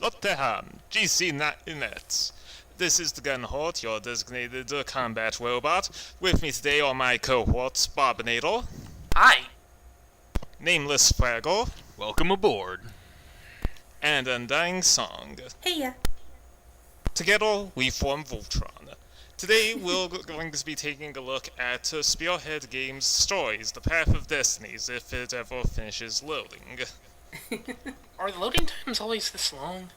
Rotterdam, GC9x. This is the GunHeart, your designated combat robot. With me today are my cohorts, Bobinator. Hi. Nameless Fraggle. Welcome aboard. And UndyingSong. Heya. Together, we form Voltron. Today, we're going to be taking a look at Spearhead Games' stories, The Path of Destinies, if it ever finishes loading. Are the loading times always this long?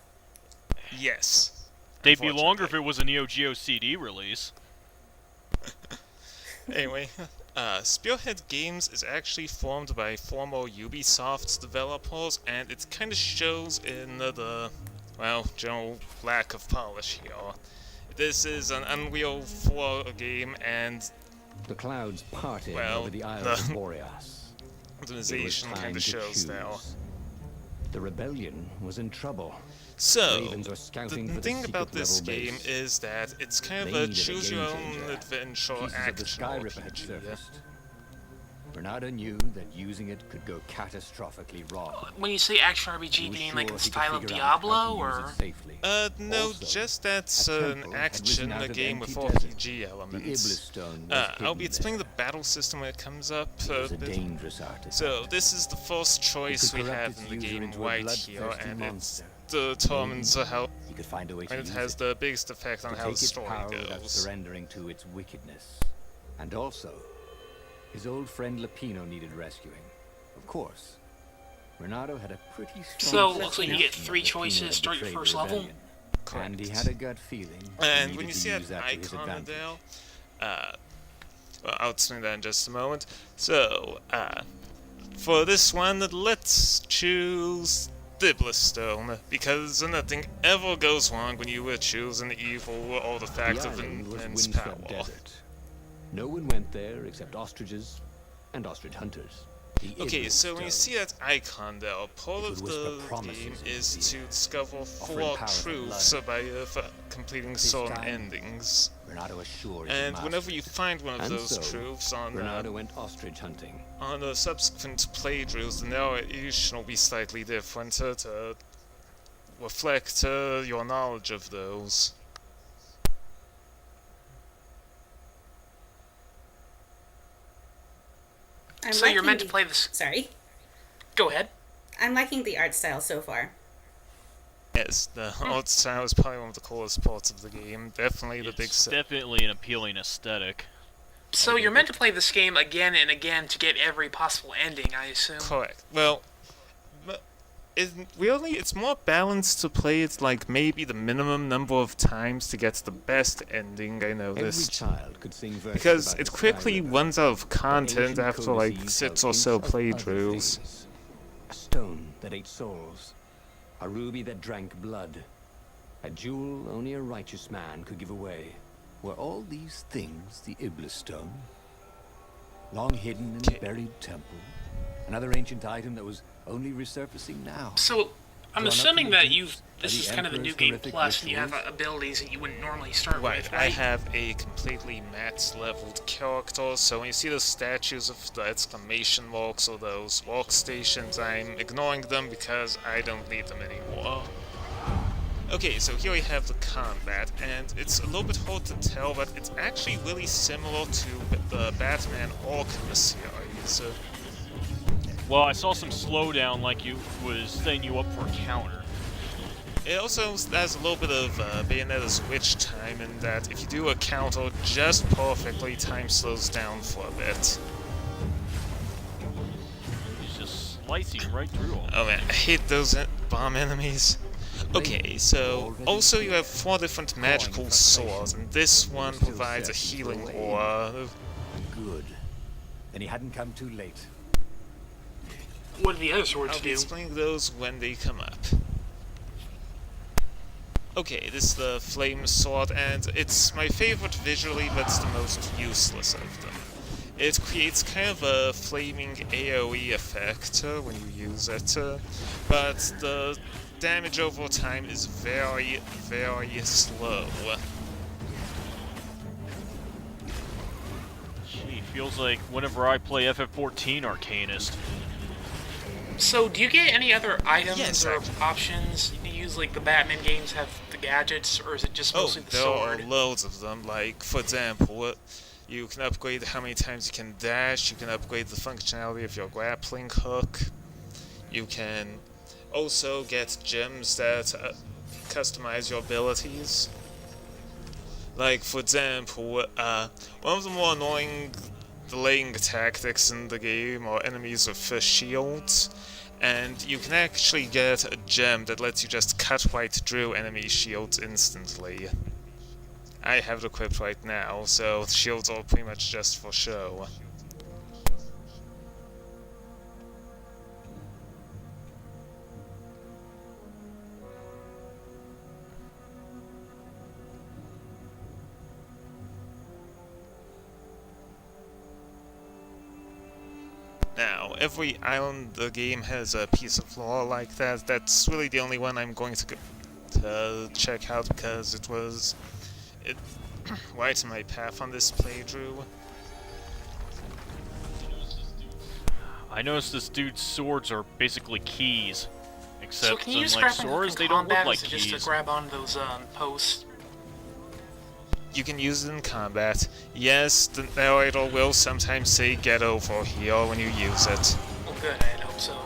Yes. They'd be longer if it was a Neo Geo CD release. Anyway, Spearhead Games is actually formed by former Ubisoft developers, and it kind of shows in the, well, general lack of polish here. This is an Unreal 4 game, and the clouds parted over the Isle of Boreas. Optimization kind of shows now. The rebellion was in trouble. So, the thing about this game is that it's kind of a choose-your-own-adventure action RPG. Bernardo knew that using it could go catastrophically wrong. When you say action RPG, do you mean like in the style of Diablo, or...? No, just that's an action game with RPG elements. Iblis Stone I'll be explaining the battle system when it comes up. So, this is the first choice we have in the game right here, and it determines how it has the biggest effect on how the story goes. Surrendering to its wickedness. And also, his old friend Lapino needed rescuing. Of course, Renato had a pretty strong... So, looks like you get 3 choices, start your first level? Correct. And he had a gut feeling. And when you see that icon there, well, I'll explain that in just a moment. So, for this one, let's choose Iblis Stone, because nothing ever goes wrong when you choose an evil artifact of immense power. No one went there except ostriches and ostrich hunters. Okay, so when you see that icon there, part of the game is to discover 4 truths by completing certain endings. And whenever you find one of those truths on went ostrich hunting. On the subsequent playthroughs, the narration will be slightly different to reflect your knowledge of those. So you're meant to play this... Sorry. Go ahead. I'm liking the art style so far. Yes, the art style is probably one of the coolest parts of the game. Definitely the big set. Definitely an appealing aesthetic. So you're meant to play this game again and again to get every possible ending, I assume? Correct. Well, it's more balanced to play it like maybe the minimum number of times to get the best ending, I noticed. Because it quickly runs out of content after like 6 or so playthroughs. A stone that ate souls. A ruby that drank blood. A jewel only a righteous man could give away. Were all these things the Iblis Stone? Long hidden in the buried temple. Another ancient item that was only resurfacing now. So, I'm assuming that this is kind of the new game plus, and you have abilities that you wouldn't normally start with, right? I have a completely max-leveled character, so when you see the statues of the exclamation marks or those workstations, I'm ignoring them because I don't need them anymore. Okay, so here we have the combat, and it's a little bit hard to tell, but it's actually really similar to the Batman Arkham series. Well, I saw some slowdown like you was setting you up for a counter. It also has a little bit of Bayonetta's Witch time in that if you do a counter just perfectly, time slows down for a bit. He's just slicing right through them. Oh man, I hate those bomb enemies. Okay, so also you have 4 different magical swords, and this one provides a healing aura. Good. Then he hadn't come too late. What do the other swords do? I'll be explaining those when they come up. Okay, this is the Flame Sword, and it's my favorite visually, but it's the most useless of them. It creates kind of a flaming AoE effect when you use it, but the damage over time is very, very slow. Gee, feels like whenever I play FF14 Arcanist. So, do you get any other items or options you use, like, the Batman games have the gadgets, or is it just mostly the sword? There are loads of them. Like, for example, you can upgrade how many times you can dash, you can upgrade the functionality of your grappling hook, you can also get gems that customize your abilities. Like, for example, one of the more annoying delaying tactics in the game are enemies with shields, and you can actually get a gem that lets you just cut right through enemy shields instantly. I have it equipped right now, so the shields are pretty much just for show. Now, every island the game has a piece of lore like that. That's really the only one I'm going to check out because it was right in my path on this playthrough. I noticed this dude's swords are basically keys. Except, so can you use unlike grappling swords, they don't look like just keys. to grab on those posts? You can use it in combat. Yes, the narrator will sometimes say get over here when you use it. Well, good, I'd hope so.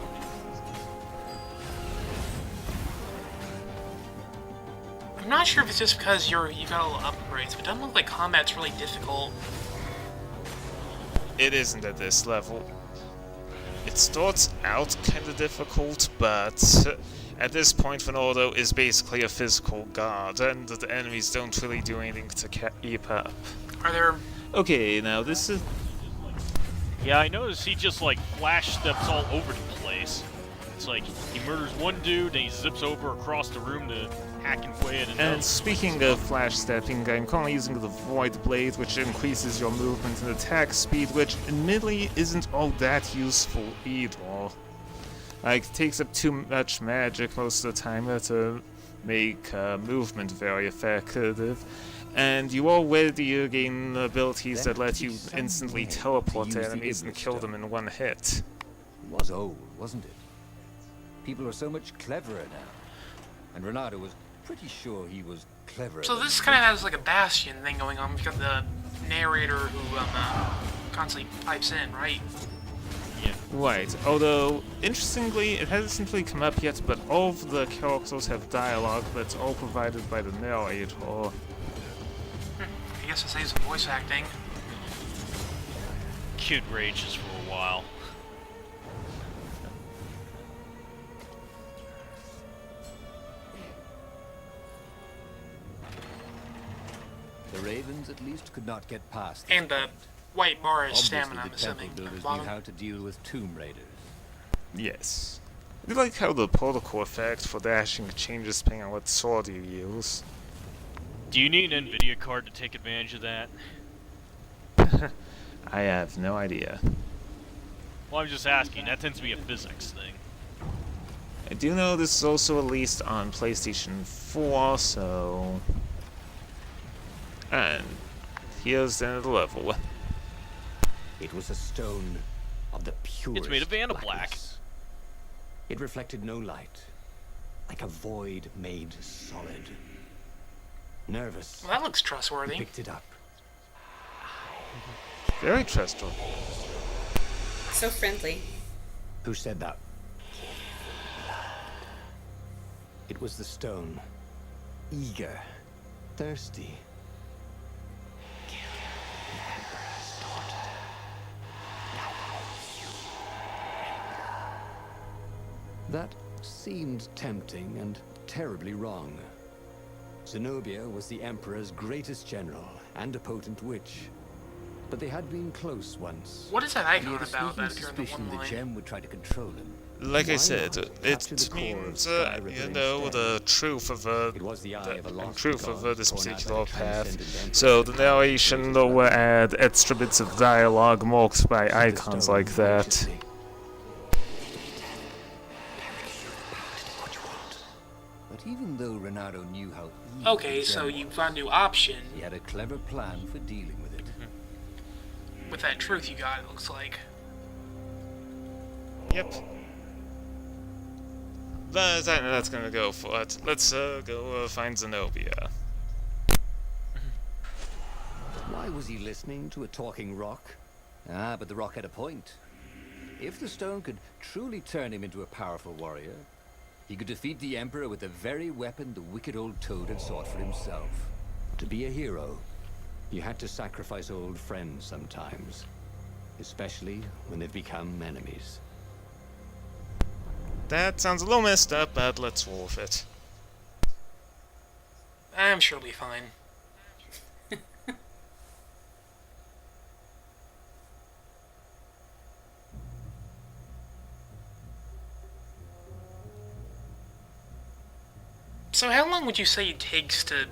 I'm not sure if it's just because you got all the upgrades, but it doesn't look like combat's really difficult. It isn't at this level. It starts out kinda difficult, but at this point Ronaldo is basically a physical god, and the enemies don't really do anything to keep up. Are there... Okay, now this is... Yeah, I noticed he just, like, flash steps all over the place. It's like, he murders one dude, and he zips over across the room to hack and play at another. And speaking of flash stepping, I'm currently using the Void Blade, which increases your movement and attack speed, which admittedly isn't all that useful either. Like, it takes up too much magic most of the time to make movement very effective. And you already gain abilities that let you instantly teleport to enemies and kill them in one hit. It was old, wasn't it? People are so much cleverer now. And Ronaldo was pretty sure he was cleverer. So this kind of has like a Bastion thing going on. We've got the narrator who constantly pipes in, right? Yeah. Right, although, interestingly, it hasn't really come up yet, but all of the characters have dialogue that's all provided by the narrator. I guess it saves some voice acting. Kid rages for a while. The Ravens at least could not get past. And the white bar is Obviously, stamina, I'm the assuming. temple builders Bottom. knew how to deal with Tomb Raiders. Yes. I like how the particle effect for dashing changes depending on what sword you use. Do you need an NVIDIA card to take advantage of that? I have no idea. Well, I'm just asking. That tends to be a physics thing. I do know this is also released on PlayStation 4, so... And here's the end of the level. It was a stone of the purest It's made of Vanna Black. blackness. It reflected no light, like a void made solid. Nervous, Well, that looks he trustworthy. picked it up. Very trustworthy. So friendly. Who said that? It was the stone. Eager, thirsty. That seemed tempting and terribly wrong. Zenobia was the Emperor's greatest general and a potent witch. But they had been close once. What is that And he icon had a about sneaking that appeared in the suspicion one the line? gem would try to control him. Like I Why said, not it capture the core of means, Sky River you know, instead? the truth of It was the eye of a lost truth of god this torn out by particular a transcendent path. emperor. So the narration will add extra bits of dialogue marked by The icons stone like that. righteously. But even though Renato knew how evil Okay, the so gem you was, found a new option. he had a clever plan for dealing with it. With that truth you got, it looks like. Yep. But I'm not gonna go for it. Let's go find Zenobia. Why was he listening to a talking rock? Ah, but the rock had a point. If the stone could truly turn him into a powerful warrior, he could defeat the Emperor with the very weapon the wicked old Toad had sought for himself. To be a hero, you had to sacrifice old friends sometimes, especially when they've become enemies. That sounds a little messed up, but let's roll with it. I'm sure it'll be fine. So how long would you say it takes to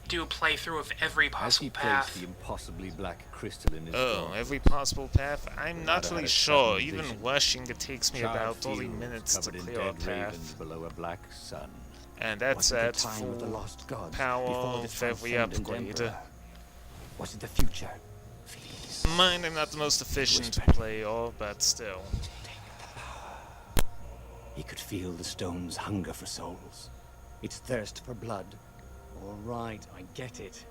do a playthrough of every As possible he path? placed the impossibly black crystal in his Oh, gauntlet, every possible path? I'm not Renata really had a sure. sudden Even vision. rushing, it takes me charred about 30 fields minutes to covered in clear a dead ravens path. below a black sun. And that's Was it the at time of the full lost gods power before the with every transcendent upgrade. emperor? Was it the future? Please. Mine, I'm not the most efficient Whisper. player, but still. He could feel the stone's hunger for souls, its thirst for blood. All right, I get it.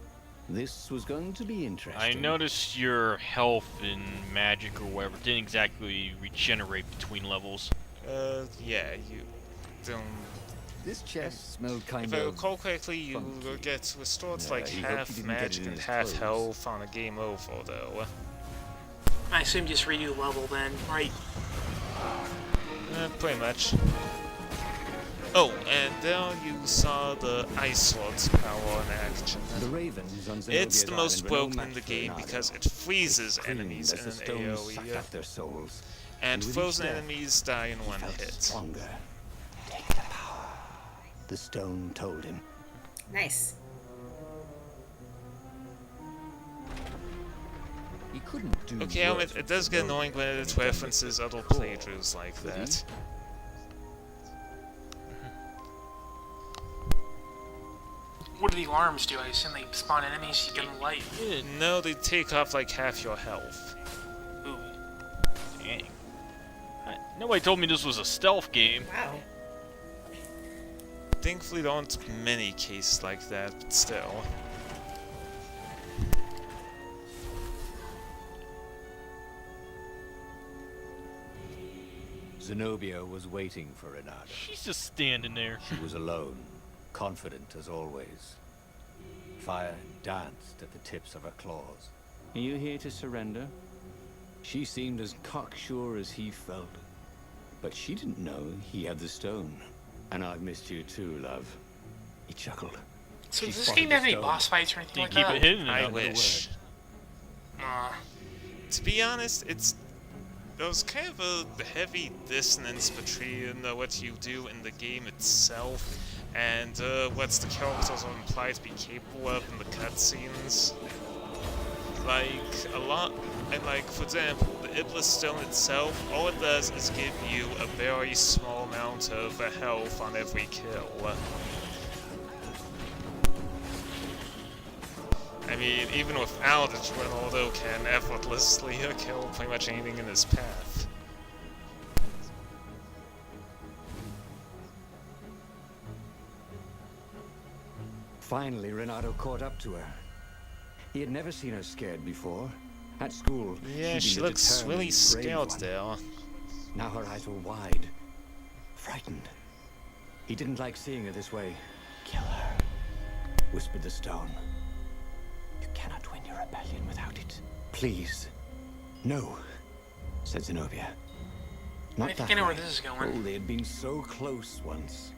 This was going to be interesting. I noticed your health in magic or whatever didn't exactly regenerate between levels. Yeah, you don't... This chest smelled kind If I of... recall correctly, you funky. get restored to Yeah, like he hoped he half didn't get it magic in and his half clothes. health on a game over, though. I assume just redo the level then, right? Pretty much. Oh, and there you saw the Ice Lord's power in action. The ravens on It's Zenobia's the most island were no broken in match the for game Renato. because it freezes They screamed enemies as in the an stones sucked AoE, out their souls. and with frozen each death, enemies die in he one felt hit. stronger. Take the power. The stone told him. Nice. He couldn't do Okay, I mean, worse it with does get Zenobia annoying when than it he done with references the other core, playthroughs like would he? that. What do the alarms do? I assume they spawn enemies, you get them light. No, they take off like half your health. Ooh. Dang. Nobody told me this was a stealth game. Wow. Thankfully, there aren't many cases like that, but still. Zenobia was waiting for Renato. She's just standing there. She was alone, confident as always. Fire danced at the tips of her claws. Are you here to surrender? She seemed as cocksure as he felt. But she didn't know he had the stone. And I've missed you too, love. He chuckled. So She does this spotted game the have any stone. boss fights or anything Do you like keep that? it hidden? I enough? wish. Aw. To be honest, there was kind of a heavy dissonance between what you do in the game itself and what the characters are implied to be capable of in the cutscenes. Like, for example, the Iblis Stone itself, all it does is give you a very small amount of health on every kill. I mean, even without it, Ronaldo can effortlessly kill pretty much anything in his path. Finally, Renato caught up to her. He had never seen her scared before. At school, Yeah, she'd she been a looks determined, really brave scared one. there. Now her eyes were wide, frightened. He didn't like seeing her this way. Kill her, whispered the stone. You cannot win your rebellion without it. Please. No, said Zenobia. Not I think that I know where way. this is going. Oh, they had been so close once.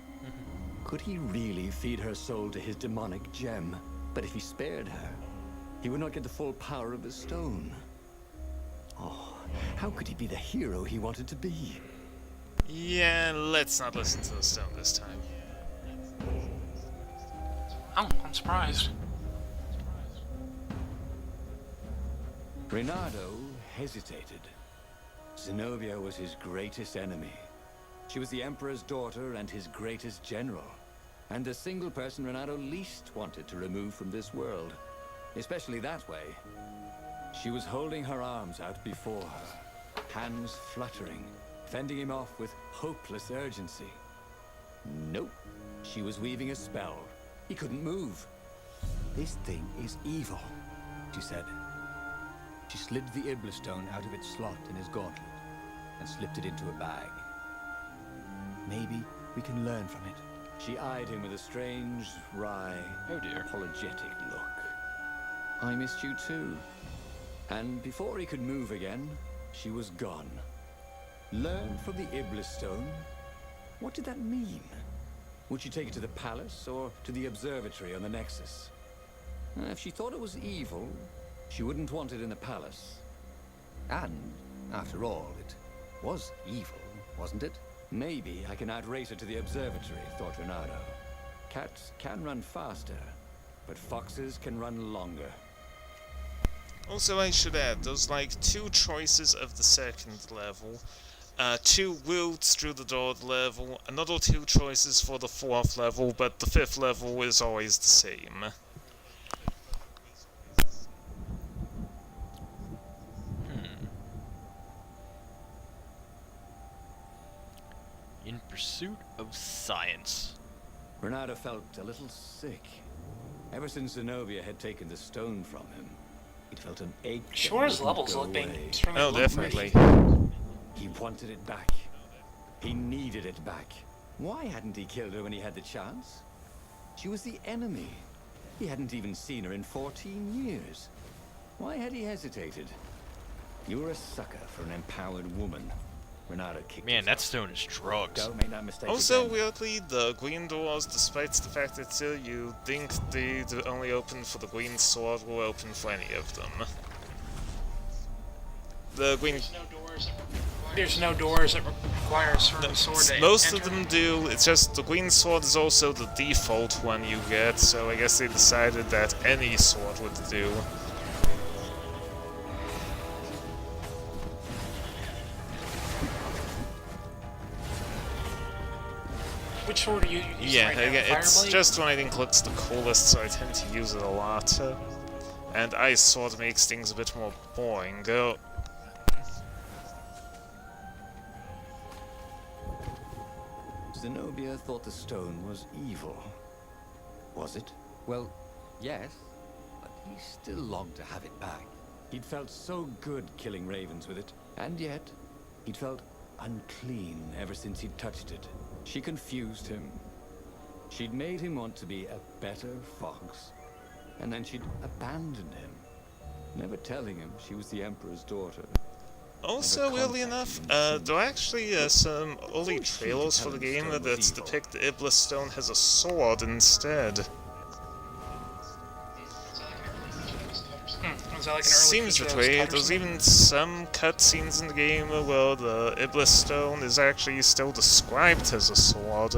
Could he really feed her soul to his demonic gem? But if he spared her, he would not get the full power of the stone. Oh, how could he be the hero he wanted to be? Yeah, let's not listen to the stone this time. Oh, I'm surprised. Renato hesitated. Zenobia was his greatest enemy. She was the Emperor's daughter and his greatest general. And the single person Renato least wanted to remove from this world. Especially that way. She was holding her arms out before her, hands fluttering, fending him off with hopeless urgency. Nope. She was weaving a spell. He couldn't move. This thing is evil, she said. She slid the Iblis Stone out of its slot in his gauntlet and slipped it into a bag. Maybe we can learn from it. She eyed him with a strange, wry, Oh dear. apologetic look. I missed you too. And before he could move again, she was gone. Learn from the Iblis Stone? What did that mean? Would she take it to the palace or to the observatory on the Nexus? If she thought it was evil, she wouldn't want it in the palace. And, after all, it was evil, wasn't it? Maybe I can outrace her to the observatory, thought Renato. Cats can run faster, but foxes can run longer. Also, I should add, there's like 2 choices of the 2nd level, 2 routes through the 3rd level, another 2 choices for the 4th level, but the 5th level is always the same. In pursuit of science. Renato felt a little sick. Ever since Zenobia had taken the stone from him, he'd felt an ache. Sure as that levels wouldn't look go being away. extremely Oh, low. definitely. He wanted it back. He needed it back. Why hadn't he killed her when he had the chance? She was the enemy. He hadn't even seen her in 14 years. Why had he hesitated? You were a sucker for an empowered woman. Renato kicked Man, his that ass. stone is drugs. Don't make that mistake Also, again. weirdly, the green doors, despite the fact that you think they only open for the green sword, will open for any of them. The green... There's no doors that require a certain sword to Most enter. of them do, it's just the green sword is also the default one you get, so I guess they decided that any sword would do. Which sword are you using Yeah, right now? again, it's Fireblade? just one I think looks the coolest, so I tend to use it a lot. And Ice Sword makes things a bit more boring. Zenobia thought the stone was evil. Was it? Well, yes, but he still longed to have it back. He'd felt so good killing ravens with it, and yet he'd felt unclean ever since he'd touched it. She confused him. She'd made him want to be a better fox, and then she'd abandoned him, never telling him she was the Emperor's daughter. Also, weirdly enough, there are actually some early trailers for the game that depict the Iblis Stone has a sword instead. Is that like an early Seems feature that that was way. cut or There's something? even some cutscenes in the game where the Iblis Stone is actually still described as a sword.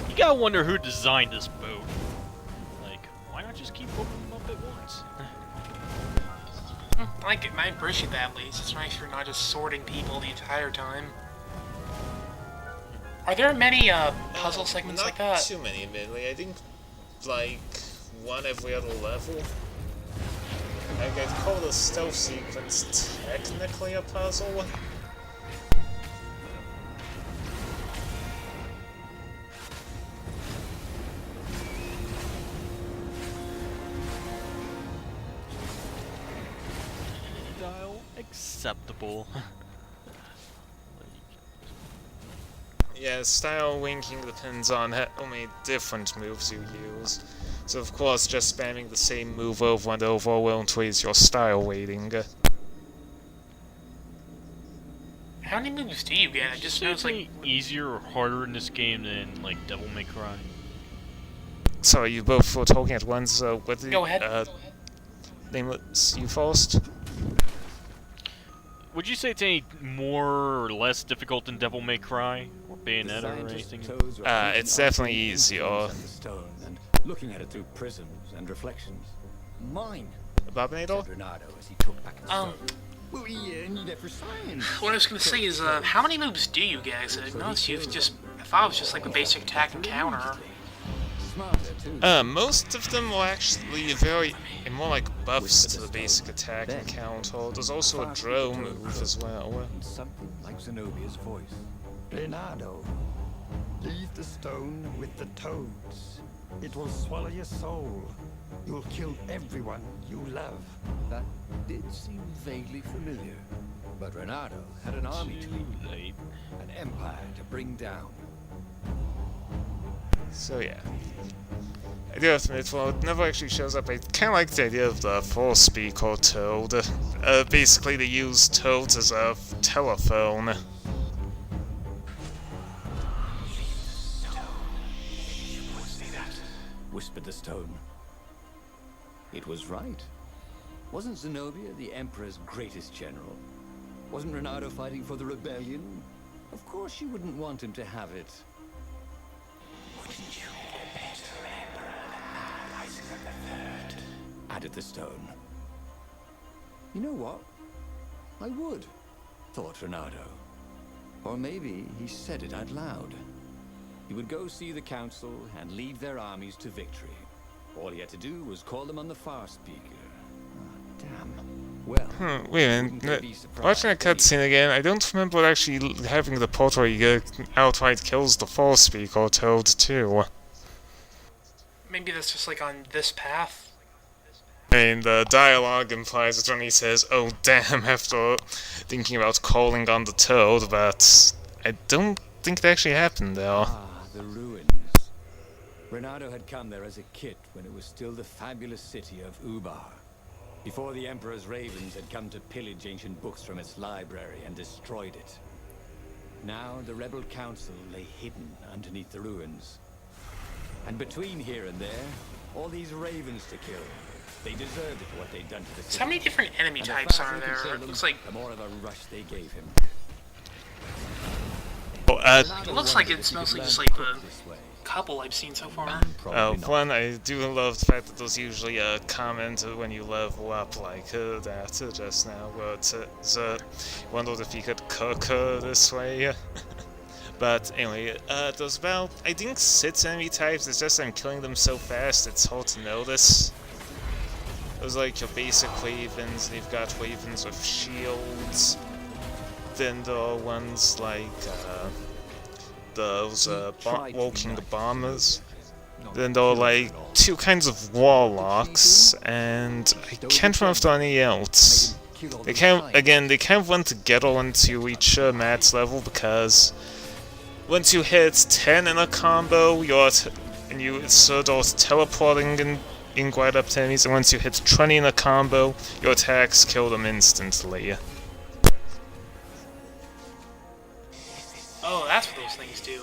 You gotta wonder who designed this boat. Like, why not just keep opening them up at once? I appreciate that at least. It's nice you're not just sorting people the entire time. Are there many puzzle segments like Not that? too many, admittedly. I think, like, one every other level. Like, I'd call the stealth sequence technically a puzzle. Style acceptable. Yeah, style winking depends on how many different moves you use. So of course, just spamming the same move over and over won't raise your style rating. How many moves do you get? I just know it's like... easier or harder in this game than like Devil May Cry. Sorry, you both were talking at once. What did Go ahead. Nameless, you first? Would you say it's any more or less difficult than Devil May Cry or Bayonetta or anything? It's definitely easier. Stone and looking at it through prisms and reflections. Mine, Bobinator? said Renato as he took back the Um, stone. Well, you need it for science. What I was gonna say is, how many moves do you get? I noticed you've just... I thought it was just like the basic attack and counter. smarter, too. Most of them are actually very, more like buffs to the basic attack and counter. There's also a drone move as well. And something like Zenobia's voice. Reynardo, leave the stone with the toads. It will swallow your soul. You'll kill everyone you love. That did seem vaguely familiar. But Reynardo had an army to lead, an empire to bring down. So yeah. I do have to admit, well, it never actually shows up. I kinda like the idea of the Force Speak or Toad. Basically they use toads as a telephone. Whispered the stone. It was right. Wasn't Zenobia the Emperor's greatest general? Wasn't Reynardo fighting for the rebellion? Of course you wouldn't want him to have it. Wouldn't you get a better emperor than Isaac the Third? Added the stone. You know what? I would, thought Reynardo. Or maybe he said it out loud. He would go see the council and lead their armies to victory. All he had to do was call them on the Far Speaker. Oh, damn. Well, Wait a minute. Watching that cutscene again, I don't remember actually having the part where he outright kills the Force Speak or Toad too. Maybe that's just like on this path. I mean, the dialogue implies it when he says, "Oh damn," after thinking about calling on the Toad, but I don't think it actually happened though. The ruins. Reynardo had come there as a kid when it was still the fabulous city of Ubar. Before the Emperor's ravens had come to pillage ancient books from its library and destroyed it. Now the rebel council lay hidden underneath the ruins. And between here and there, all these ravens to kill. They deserved it for what they'd done to the city. So how many different enemy And the types faster are he could there? kill It them, looks like the more of a rush they gave him. it looks like it's mostly just like the couple I've seen so far. One, I do love the fact that there's usually a comment when you level up like that just now, where it says, wondered if you could cook this way. But anyway, there's about, I think, 6 enemy types. It's just I'm killing them so fast, it's hard to notice. There's like your basic ravens, and you've got ravens with shields. Then there are ones like those walking bombers. Then there are like 2 kinds of warlocks, and I can't remember if there are any else. They kind of want to get onto each Matt's level, because once you hit 10 in a combo, and you start teleporting in quite up to enemies, and once you hit 20 in a combo, your attacks kill them instantly. Oh, that's what those things do.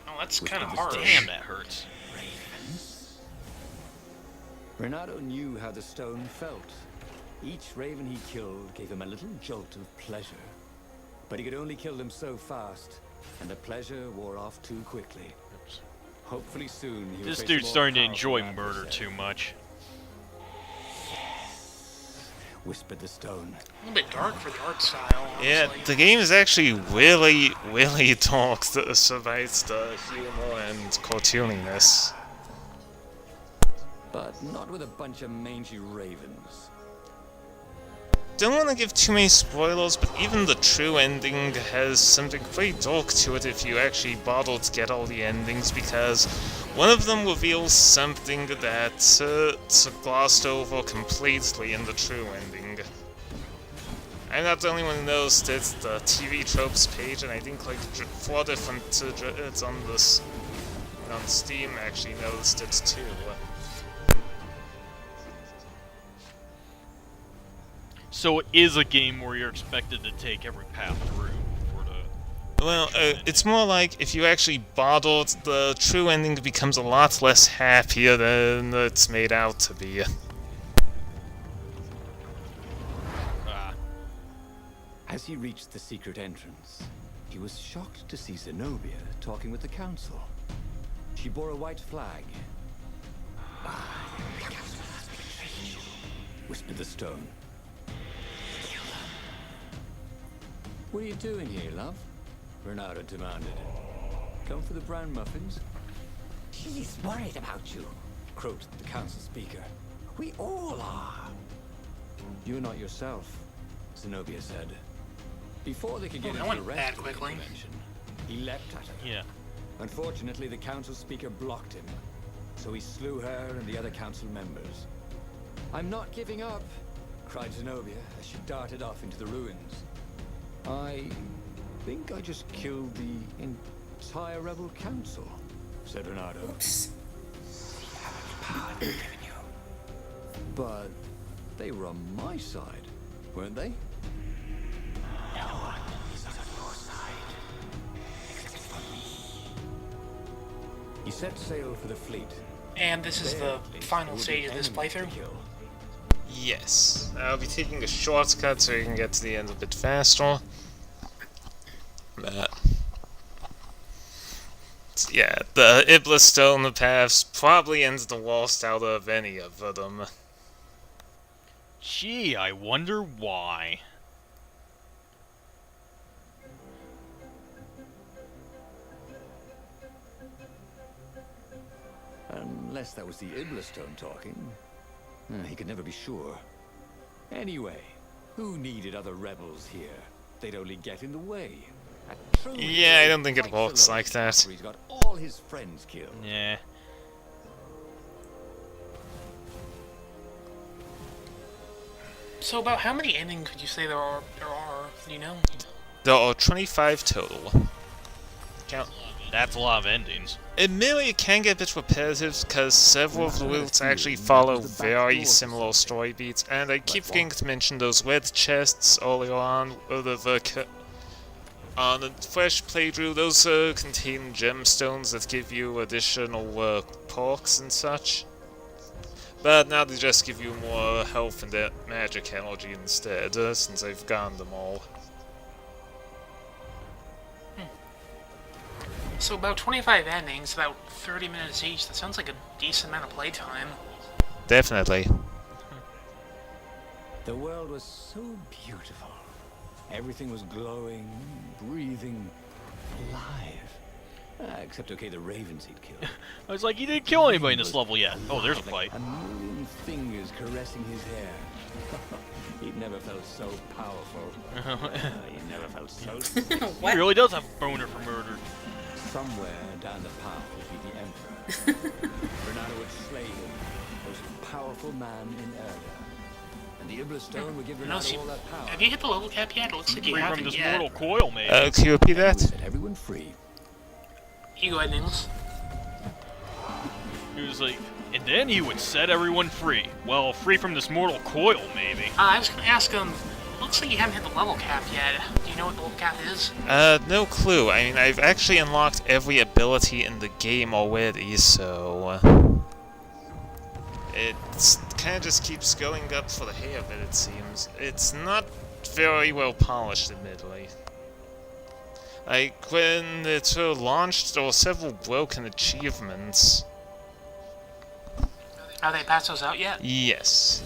Oh, that's kind of hard. Damn, that hurts. Reynardo knew how the stone felt. Each raven he killed gave him a little jolt of pleasure. But he could only kill them so fast, and the pleasure wore off too quickly. Hopefully soon he This dude's starting to enjoy murder too much. Whispered the stone. A little bit dark for dark style. Honestly. Yeah, the game is actually really dark, despite the humor and cartooniness. But not with a bunch of mangy ravens. Don't want to give too many spoilers, but even the true ending has something pretty dark to it if you actually bother to get all the endings, because one of them reveals something that's glossed over completely in the true ending. I'm not the only one who knows that the TV tropes page, and I think like 4 different it's on Steam actually noticed it too. So it is a game where you're expected to take every path through. Well, it's more like if you actually bothered, the true ending becomes a lot less happier than it's made out to be. As he reached the secret entrance, he was shocked to see Zenobia talking with the council. She bore a white flag. The council has betrayed you, whispered the stone. What are you doing here, love? Reynardo demanded. Come for the brown muffins? He's worried about you, croaked the council speaker. We all are. You're not yourself, Zenobia said. Before they could get that into the went rest bad of the quickly. convention, he leapt at her. Yeah. Unfortunately, the council speaker blocked him, so he slew her and the other council members. I'm not giving up, cried Zenobia as she darted off into the ruins. I think I just killed the entire rebel council, said Renato. Oops. See how much power they've given you. But they were on my side, weren't they? No one is on your side, except for me. He set sail for the fleet. And this is the final stage of this playthrough. Yes. I'll be taking a shortcut so you can get to the end a bit faster. Yeah, the Iblis Stone paths probably ends the worst out of any of them. Gee, I wonder why. Unless that was the Iblis Stone talking. He could never be sure. Anyway, who needed other rebels here? They'd only get in the way. A true Yeah, I hero don't think it fights works alone like that. after he's got all his friends killed. Yeah. So about how many endings could you say there are, do you know? There are 25 total. Count. That's a lot of endings. Admittedly, it can get a bit repetitive because several of the routes actually follow very similar story beats, and I keep forgetting to mention those red chests earlier on. On a fresh playthrough, those contain gemstones that give you additional perks and such. But now they just give you more health and magic energy instead, since I've gotten them all. So about 25 endings, about 30 minutes each. That sounds like a decent amount of playtime. Definitely. The world was so beautiful. Everything was glowing, breathing, alive. Except, okay, the ravens he'd killed. I was like, he didn't kill anybody in this level yet. Oh, there's a fight. A million fingers caressing his hair. He'd never felt so powerful. He never felt so sick. He What? really does have a boner for murder. Somewhere down the path would be the Emperor. Renato would slay him, most powerful man in Erda. And the Iblis Stone would give Renato all that power. Have you hit the level cap yet? It looks like you Free from haven't this yet. mortal coil, mate. Can you repeat that? Set everyone free. You go ahead, Nameless. He was like, and then he would set everyone free. Well, free from this mortal coil, maybe. I was going to ask him, looks like you haven't hit the level cap yet. Do you know what the level cap is? No clue. I mean, I've actually unlocked every ability in the game already, so... it kind of just keeps going up for the hay of it seems. It's not very well polished, admittedly. Like, when it launched, there were several broken achievements. Have they passed those out yet? Yes.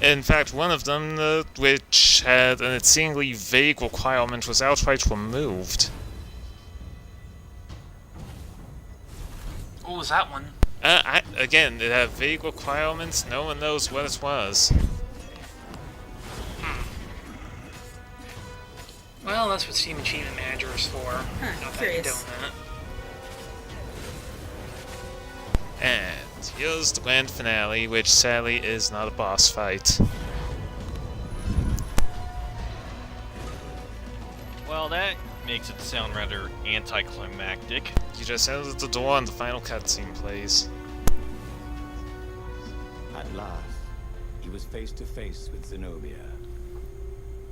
In fact, one of them, which had an exceedingly vague requirement, was outright removed. What was that one? Again, it had vague requirements, no one knows what it was. Well, that's what Steam Achievement Manager is for. Not that you're doing Curious. that. And here's the grand finale, which sadly is not a boss fight. Well, that makes it sound rather anticlimactic. You just enter the door and the final cutscene plays. At last, he was face to face with Zenobia.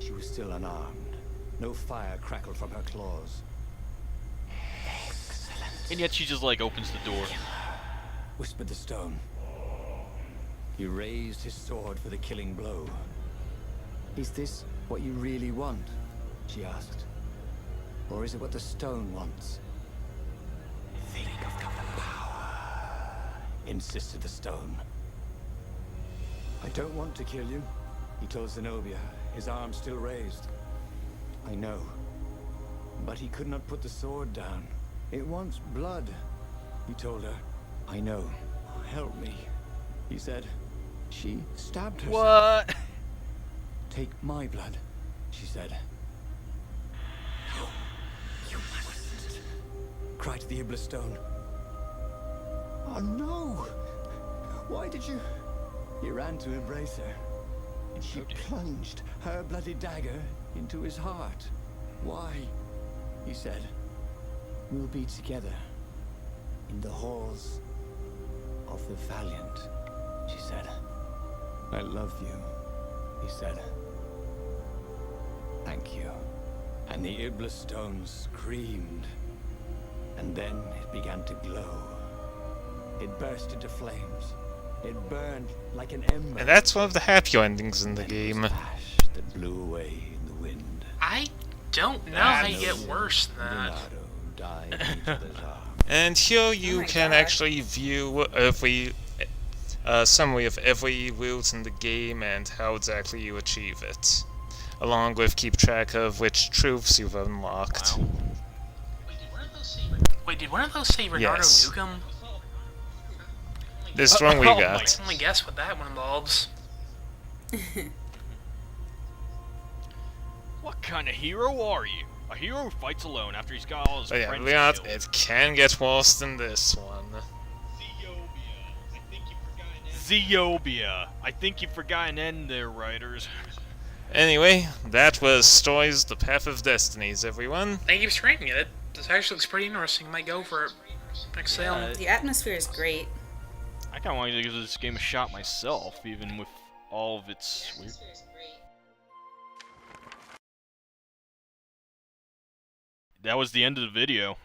She was still unarmed. No fire crackled from her claws. Excellent, And yet she just, like, opens the door. whispered the stone. He raised his sword for the killing blow. Is this what you really want? She asked. Or is it what the stone wants? Think of the power, insisted the stone. I don't want to kill you, he told Zenobia, his arm still raised. I know. But he could not put the sword down. It wants blood. He told her, I know. Help me. He said, she stabbed herself. What? Take my blood, she said. You mustn't, cried the Iblis Stone. Oh no! Why did you? He ran to embrace her, and she plunged her bloody dagger into his heart. Why? He said. We'll be together in the halls of the Valiant, she said. I love you, he said. Thank you. And the Iblis Stone screamed, and then it began to glow. It burst into flames. It burned like an ember. And that's one of the happier endings in the game. Ash that blew away in the wind. I don't know how you get worse than that. Leonardo died in each other's arms. And here you my can God. actually view every summary of every route in the game and how exactly you achieve it, along with keep track of which truths you've unlocked. Wow. Wait, did one of those say Renardo Yes. Newcomb? This one we oh my got. Only guess what that one involves. What kind of hero are you? A hero who fights alone after he's got all his But yeah, friends Leon, killed. it can get worse than this one. Zenobia. I think you forgot an end there, writers. Anyway, that was Stories The Path of Destinies, everyone. Thank you for streaming it. This actually looks pretty interesting. I might go for it next sale. The atmosphere is great. I kind of wanted to give this game a shot myself, even with all of its weird... That was the end of the video.